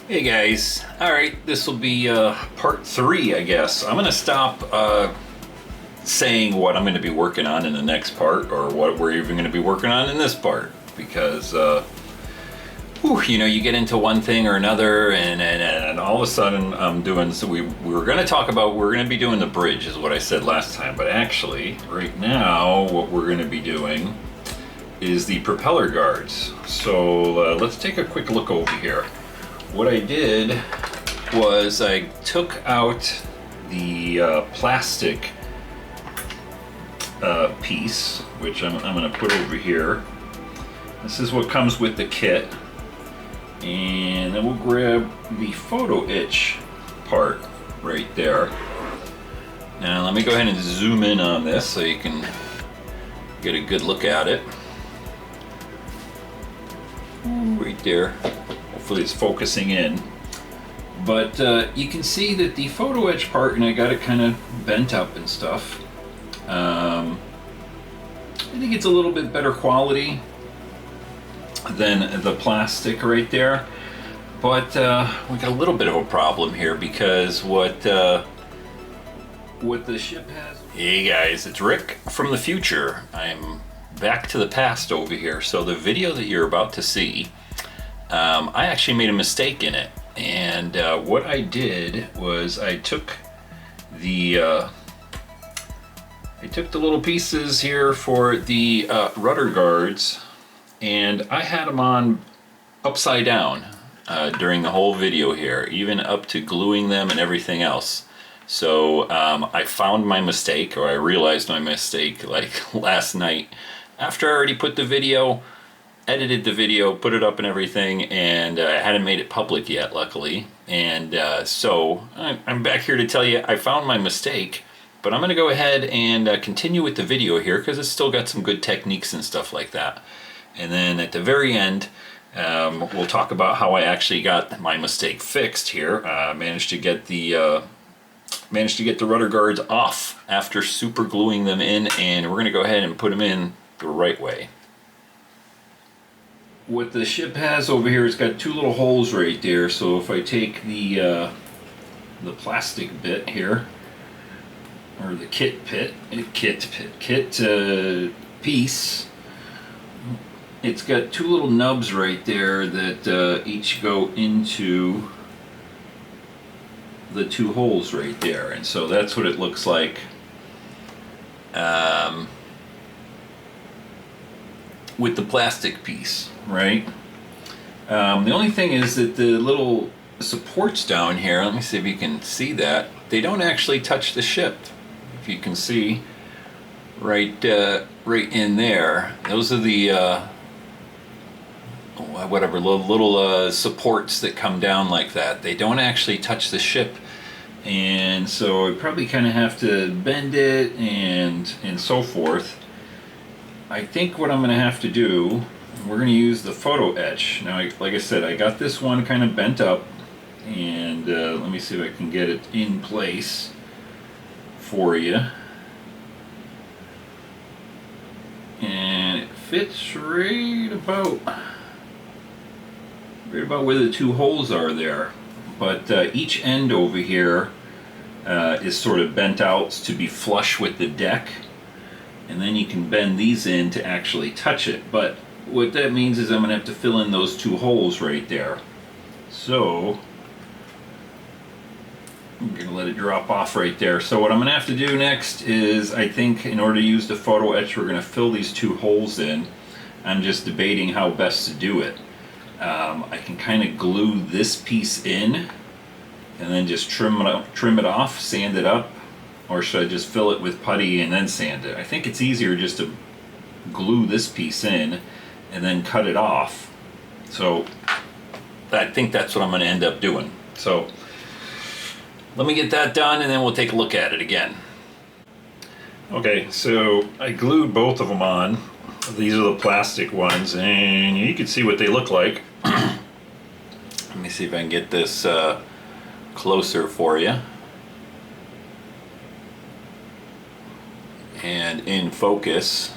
Hey guys, alright, this will be part 3, I guess. I'm going to stop saying what I'm going to be working on in the next part, or what we're even going to be working on in this part, because you get into one thing or another, and all of a sudden I'm doing, so we were going to be doing the bridge is what I said last time, but actually right now what we're going to be doing is the propeller guards. So let's take a quick look over here. What I did was I took out the plastic piece, which I'm going to put over here. This is what comes with the kit. And then we'll grab the photoetch part right there. Now let me go ahead and zoom in on this so you can get a good look at it. Right there. Hopefully it's focusing in. But you can see that the photoetch part, and I got it kind of bent up and stuff. I think it's a little bit better quality than the plastic right there. But we got a little bit of a problem here because what the ship has... Hey guys, it's Rick from the future. I'm back to the past over here. So the video that you're about to see, I actually made a mistake in it, and what I did was I took the little pieces here for the rudder guards, and I had them on upside down during the whole video here, even up to gluing them and everything else. So I found my mistake, or I realized my mistake like last night after I already put the video, edited the video, put it up and everything, and I hadn't made it public yet, luckily. And so I'm back here to tell you I found my mistake, but I'm going to go ahead and continue with the video here because it's still got some good techniques and stuff like that. And then at the very end, we'll talk about how I actually got my mistake fixed here. Managed to get the rudder guards off after super gluing them in, and we're going to go ahead and put them in the right way. What the ship has over here, it's got two little holes right there. So if I take the plastic bit here, or the kit piece, it's got two little nubs right there that each go into the two holes right there, and so that's what it looks like with the plastic piece, right? The only thing is that the little supports down here, let me see if you can see that, they don't actually touch the ship. If you can see right in there, those are the whatever little supports that come down like that. They don't actually touch the ship, and so I probably kind of have to bend it and so forth. I think what I'm going to have to do, we're going to use the photoetch. Now, like I said, I got this one kind of bent up, and let me see if I can get it in place for you. And it fits right about where the two holes are there. But each end over here is sort of bent out to be flush with the deck. And then you can bend these in to actually touch it. But what that means is I'm going to have to fill in those two holes right there. So I'm going to let it drop off right there. So what I'm going to have to do next is, I think in order to use the photoetch, we're going to fill these two holes in. I'm just debating how best to do it. I can kind of glue this piece in and then just trim it off, sand it up, or should I just fill it with putty and then sand it? I think it's easier just to glue this piece in and then cut it off. So I think that's what I'm going to end up doing. So let me get that done and then we'll take a look at it again. Okay, so I glued both of them on. These are the plastic ones, and you can see what they look like. Let me see if I can get this closer for you. And in focus.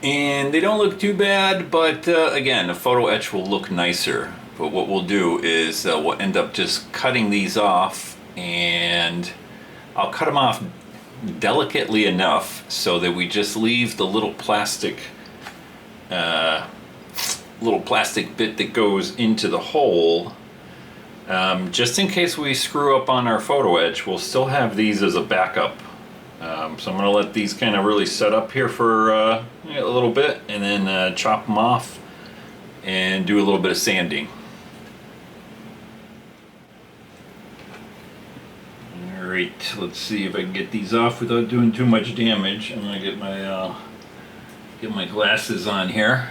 And they don't look too bad, but again, the photo etch will look nicer. But what we'll do is we'll end up just cutting these off, and I'll cut them off delicately enough so that we just leave the little plastic bit that goes into the hole. Just in case we screw up on our photo etch, we'll still have these as a backup. So I'm going to let these kind of really set up here for a little bit, and then chop them off and do a little bit of sanding. Alright, let's see if I can get these off without doing too much damage. I'm going to get my glasses on here.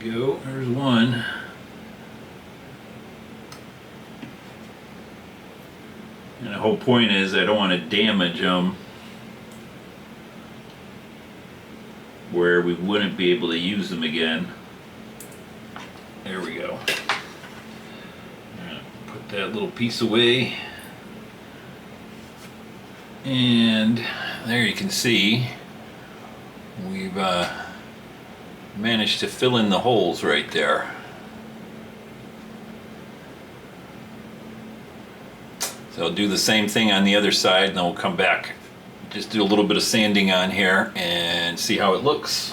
Go. There's one. And the whole point is I don't want to damage them where we wouldn't be able to use them again. There we go. Put that little piece away. And there you can see we've managed to fill in the holes right there. So I'll do the same thing on the other side, and then we'll come back, just do a little bit of sanding on here and see how it looks.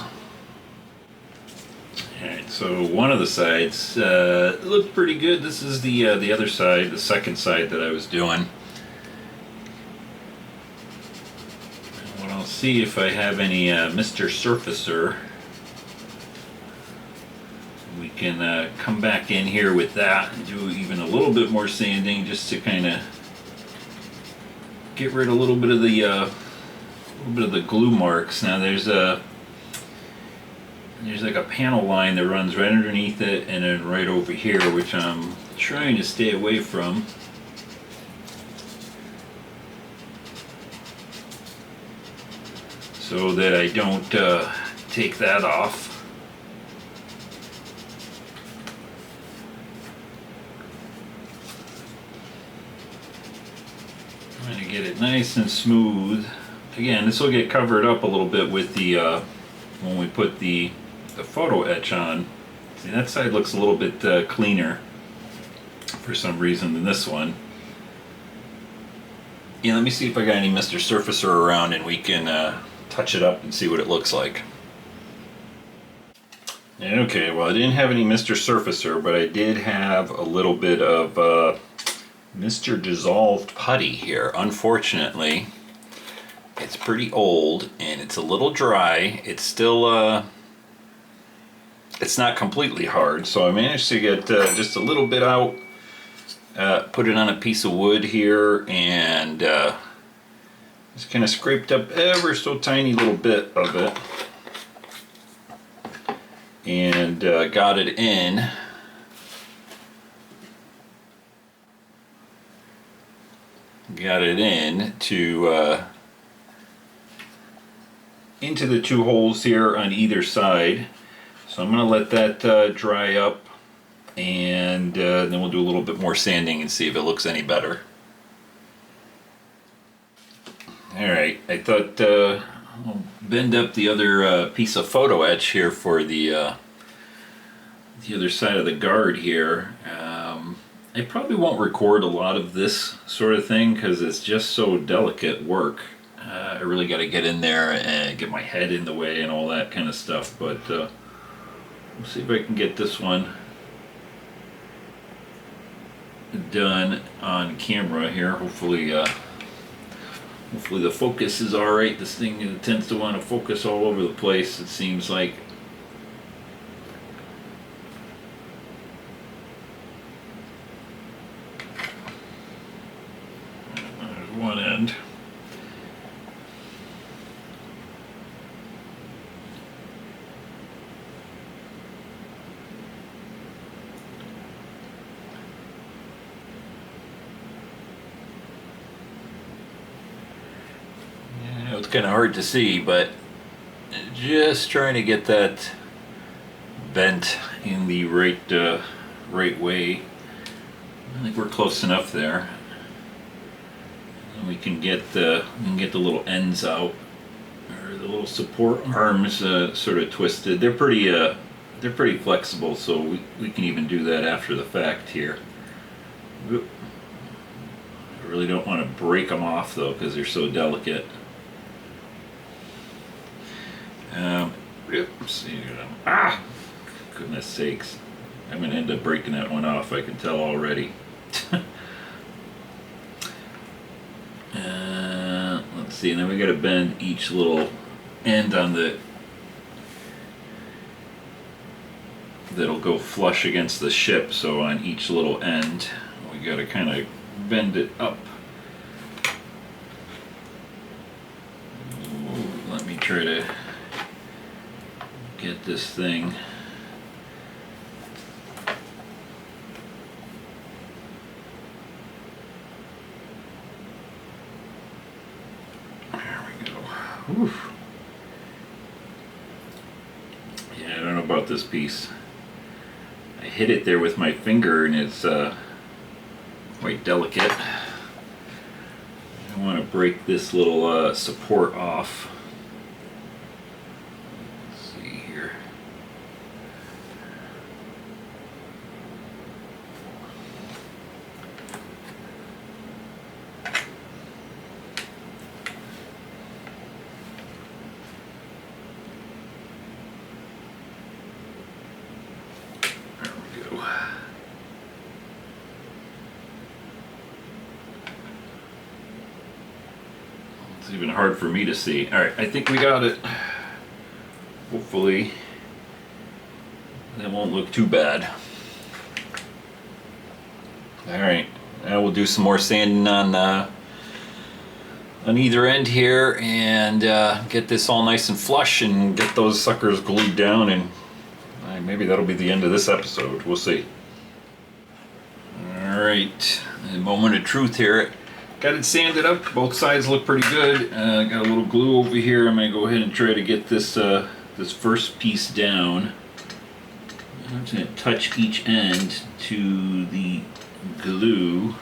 Alright, so one of the sides looked pretty good. This is the other side, the second side that I was doing. And what I'll see if I have any Mr. Surfacer. We can come back in here with that and do even a little bit more sanding, just to kind of get rid of a little bit of the glue marks. Now there's like a panel line that runs right underneath it and then right over here, which I'm trying to stay away from. So that I don't take that off. Trying to get it nice and smooth. Again, this will get covered up a little bit with the when we put the photo etch on. See, that side looks a little bit cleaner for some reason than this one. Yeah, let me see if I got any Mr. Surfacer around and we can touch it up and see what it looks like. Okay, well I didn't have any Mr. Surfacer, but I did have a little bit of Mr. Dissolved Putty here. Unfortunately, it's pretty old and it's a little dry. It's still, it's not completely hard, so I managed to get just a little bit out, put it on a piece of wood here, and just kind of scraped up ever so tiny little bit of it, and got it in. Got it in to into the two holes here on either side. So I'm going to let that dry up, and then we'll do a little bit more sanding and see if it looks any better. Alright, I thought I'll bend up the other piece of photo etch here for the other side of the guard here. I probably won't record a lot of this sort of thing because it's just so delicate work. I really got to get in there and get my head in the way and all that kind of stuff, but we'll see if I can get this one done on camera here. Hopefully hopefully the focus is alright. This thing tends to want to focus all over the place, it seems like. There's one end. It's kind of hard to see, but just trying to get that bent in the right way. I think we're close enough there. And we can get the little ends out, or the little support arms sort of twisted. They're pretty flexible, so we can even do that after the fact here. Oop. I really don't want to break them off though, because they're so delicate. See, goodness sakes. I'm going to end up breaking that one off, I can tell already. Let's see, and then we got to bend each little end on that'll go flush against the ship, so on each little end we got to kind of bend it up. Ooh, let me try to get this thing. There we go. Oof. Yeah, I don't know about this piece. I hit it there with my finger and it's quite delicate. I want to break this little support off. It's even hard for me to see. Alright, I think we got it. Hopefully that won't look too bad. Alright, now we'll do some more sanding on either end here and get this all nice and flush and get those suckers glued down, and maybe that'll be the end of this episode. We'll see. Alright, the moment of truth here. Got it sanded up, both sides look pretty good. Got a little glue over here. I'm going to go ahead and try to get this this first piece down. I'm just going to touch each end to the glue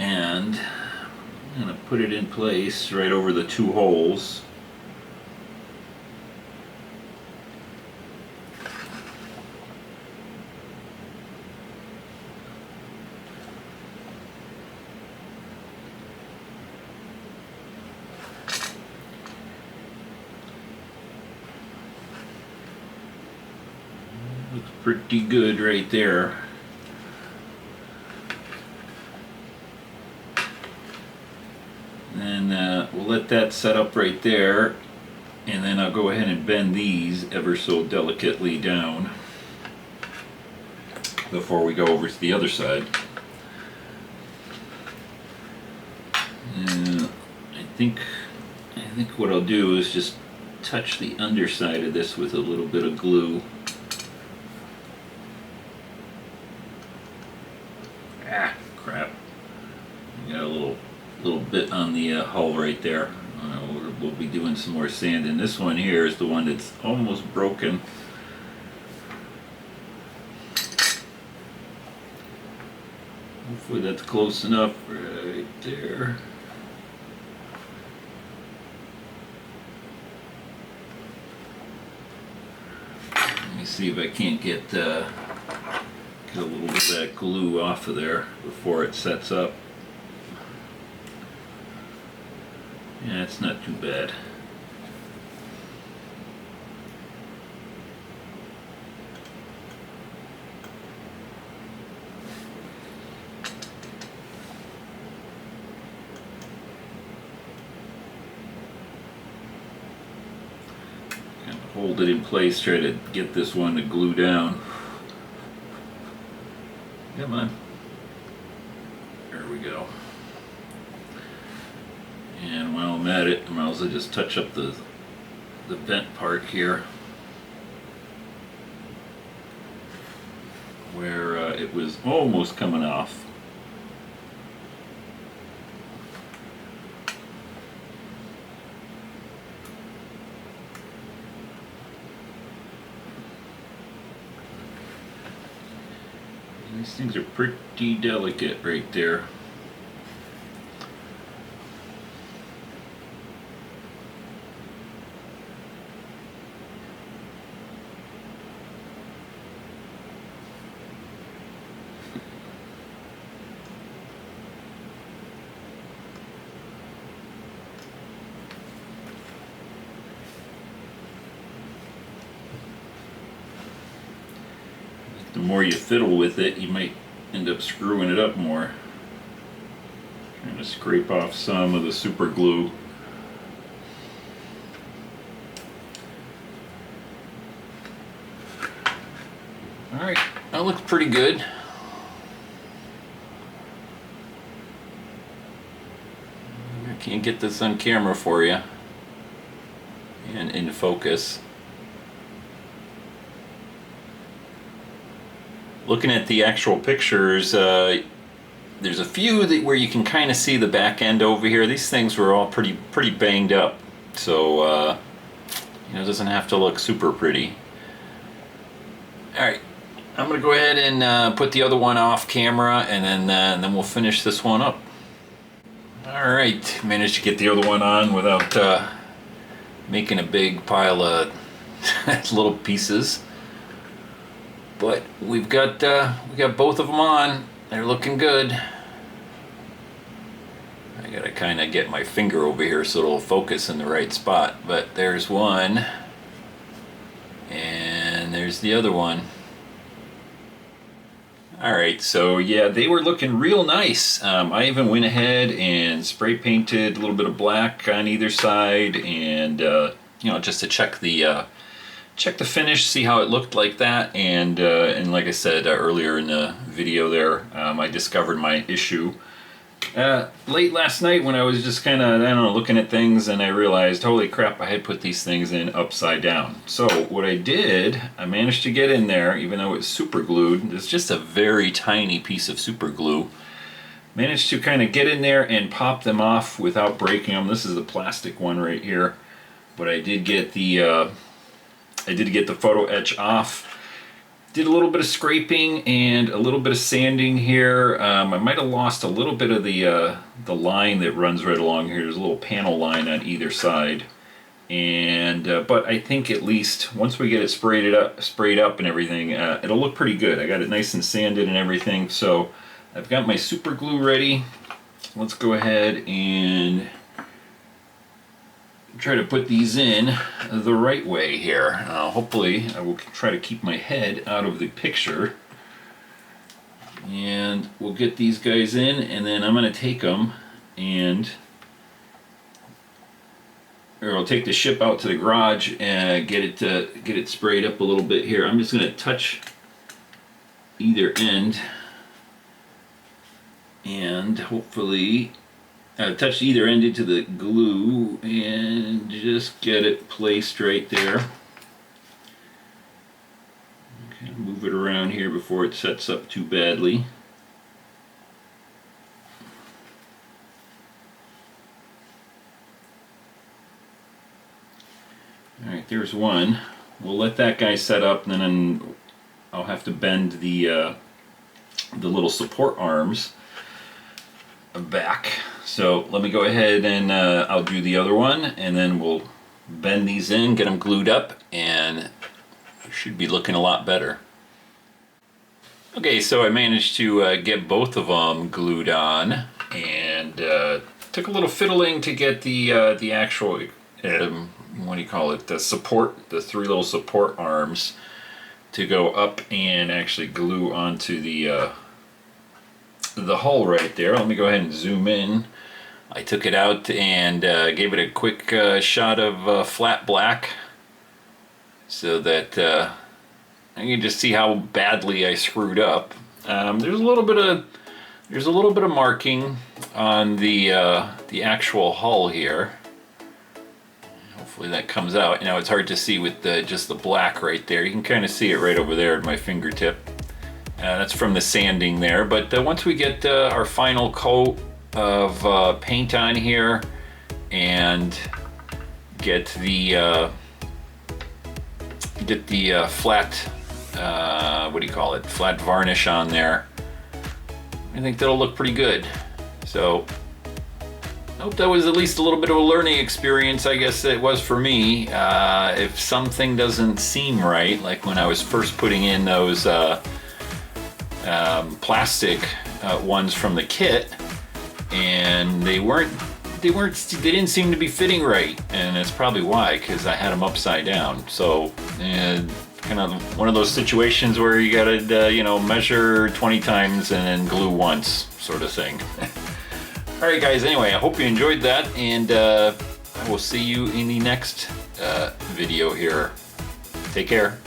and I'm going to put it in place right over the two holes. Looks pretty good right there. And we'll let that set up right there, and then I'll go ahead and bend these ever so delicately down before we go over to the other side. I think what I'll do is just touch the underside of this with a little bit of glue. Crap. Got a little bit on the hull right there. We'll be doing some more sanding. This one here is the one that's almost broken. Hopefully that's close enough right there. Let me see if I can't get a little bit of that glue off of there before it sets up. Yeah, it's not too bad. Kind of hold it in place, try to get this one to glue down. Come on. There we go. And while I'm at it, I might as well just touch up the vent part here where it was almost coming off. These things are pretty delicate right there. The more you fiddle with it, you might end up screwing it up more. Trying to scrape off some of the super glue. Alright, that looks pretty good. I can't get this on camera for you and in focus. Looking at the actual pictures, there's a few where you can kind of see the back end over here. These things were all pretty banged up, so you know, it doesn't have to look super pretty. All right, I'm gonna go ahead and put the other one off camera, and then we'll finish this one up. All right, managed to get the other one on without making a big pile of little pieces. But we got both of them on. They're looking good. I gotta kind of get my finger over here so it'll focus in the right spot. But there's one, and there's the other one. All right, so yeah, they were looking real nice. I even went ahead and spray painted a little bit of black on either side, and you know, just to check the finish, see how it looked like that, and like I said earlier in the video there, I discovered my issue late last night when I was just kind of, I don't know, looking at things, and I realized, holy crap, I had put these things in upside down. So what I did, I managed to get in there, even though it's super glued. It's just a very tiny piece of super glue. Managed to kind of get in there and pop them off without breaking them. This is the plastic one right here, but I did get the photo etch off. Did a little bit of scraping and a little bit of sanding here. I might have lost a little bit of the line that runs right along here. There's a little panel line on either side, and but I think at least once we get it sprayed up and everything, it'll look pretty good. I got it nice and sanded and everything, so I've got my super glue ready. Let's go ahead and try to put these in the right way here. Hopefully I will try to keep my head out of the picture, and we'll get these guys in, and then I'm going to take them or I'll take the ship out to the garage and get it sprayed up a little bit here. I'm just going to touch either end and hopefully touch either end into the glue and just get it placed right there. Okay, move it around here before it sets up too badly. Alright, there's one. We'll let that guy set up, and then I'll have to bend the little support arms back. So let me go ahead and I'll do the other one, and then we'll bend these in, get them glued up, and it should be looking a lot better. Okay, so I managed to get both of them glued on, and took a little fiddling to get the actual what do you call it, the three little support arms to go up and actually glue onto the hull right there. Let me go ahead and zoom in. I took it out and gave it a quick shot of flat black so that you can just see how badly I screwed up. There's a little bit of marking on the actual hull here. Hopefully that comes out. You know, it's hard to see with just the black right there. You can kind of see it right over there at my fingertip. That's from the sanding there, but once we get our final coat of paint on here and get the flat what do you call it, flat varnish on there, I think that'll look pretty good. So I hope that was at least a little bit of a learning experience. I guess it was for me. If something doesn't seem right, like when I was first putting in those plastic ones from the kit, and they didn't seem to be fitting right, and that's probably why, because I had them upside down. So kind of one of those situations where you gotta measure 20 times and then glue once, sort of thing. All right, guys. Anyway, I hope you enjoyed that, and I will see you in the next video here. Take care.